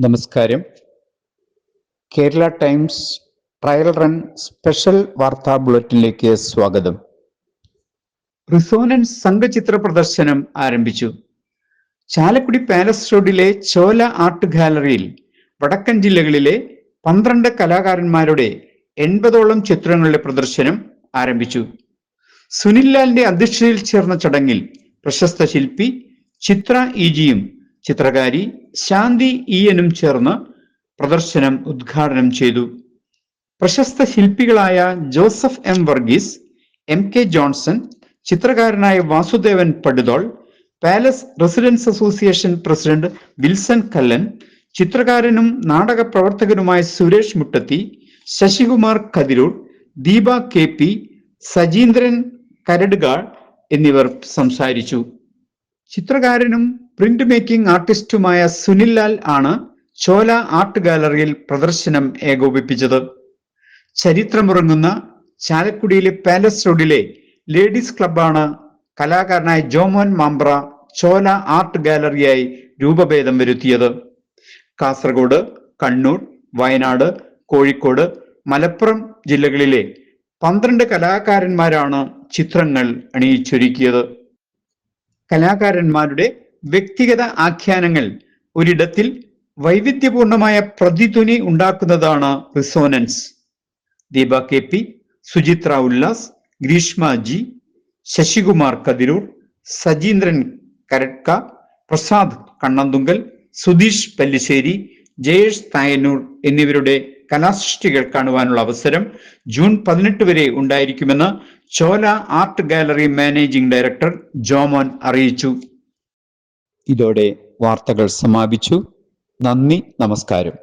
നമസ്കാരം. Kerala times trial run special വാർത്താ ബുള്ളറ്റിനിലേക്ക് സ്വാഗതം. റിസോനൻസ് സംഘചിത്ര പ്രദർശനം ആരംഭിച്ചു. ചാലക്കുടി പാലസ് റോഡിലെ ചോല ആർട്ട് ഗാലറിയിൽ വടക്കൻ ജില്ലകളിലെ 12 കലാകാരന്മാരുടെ 80ഓളം ചിത്രങ്ങളുടെ പ്രദർശനം ആരംഭിച്ചു. സുനിൽ ലാലിന്റെ അധ്യക്ഷതയിൽ ചേർന്ന ചടങ്ങിൽ പ്രശസ്ത ശില്പി ചിത്ര ഇജിയും ചിത്രകാരി ശാന്തി ഇയനും ചേർന്ന് പ്രദർശനം ഉദ്ഘാടനം ചെയ്തു. പ്രശസ്ത ശില്പികളായ Joseph M Varghese, M K Johnson, ചിത്രകാരനായ Vasudevan Paduthol, palace residence association president Wilson Kallan, ചിത്രകാരനും നാടക പ്രവർത്തകനുമായ സുരേഷ് മുട്ടത്തി, ശശികുമാർ കതിരൂർ, ദീപ കെ പി, സജീന്ദ്രൻ കരടുകാൾ എന്നിവർ സംസാരിച്ചു. ചിത്രകാരനും പ്രിന്റ് മേക്കിംഗ് ആർട്ടിസ്റ്റുമായ സുനിൽ ലാൽ ആണ് ചോല ആർട്ട് ഗാലറിയിൽ പ്രദർശനം ഏകോപിപ്പിച്ചത്. ചരിത്രമുറങ്ങുന്ന ചാലക്കുടിയിലെ പാലസ് റോഡിലെ ലേഡീസ് ക്ലബ്ബാണ് കലാകാരനായ ജോമോൻ മാമ്പ്ര ചോല ആർട്ട് ഗാലറിയായി രൂപഭേദം വരുത്തിയത്. കാസർഗോഡ്, കണ്ണൂർ, വയനാട്, കോഴിക്കോട്, മലപ്പുറം ജില്ലകളിലെ 12 കലാകാരന്മാരാണ് ചിത്രങ്ങൾ അണിയിച്ചൊരുക്കിയത്. കലാകാരന്മാരുടെ വ്യക്തിഗത ആഖ്യാനങ്ങൾ ഒരിടത്തിൽ വൈവിധ്യപൂർണമായ പ്രതിധ്വനി ഉണ്ടാക്കുന്നതാണ് resonance. Deepa K P, Suchitra Ullas, Greeshma G, Sasikumar Kathiroor, Sajeendran കരട്ക, പ്രസാദ് കണ്ണന്തുങ്കൽ, സുധീഷ് പല്ലിശ്ശേരി, ജയേഷ് തായന്നൂർ എന്നിവരുടെ കലാസൃഷ്ടികൾ കാണുവാനുള്ള അവസരം ജൂൺ 18 വരെ ഉണ്ടായിരിക്കുമെന്ന് Chola art gallery managing director Jomon അറിയിച്ചു. ഇതോടെ വാർത്തകൾ സമാപിച്ചു. നന്ദി, നമസ്കാരം.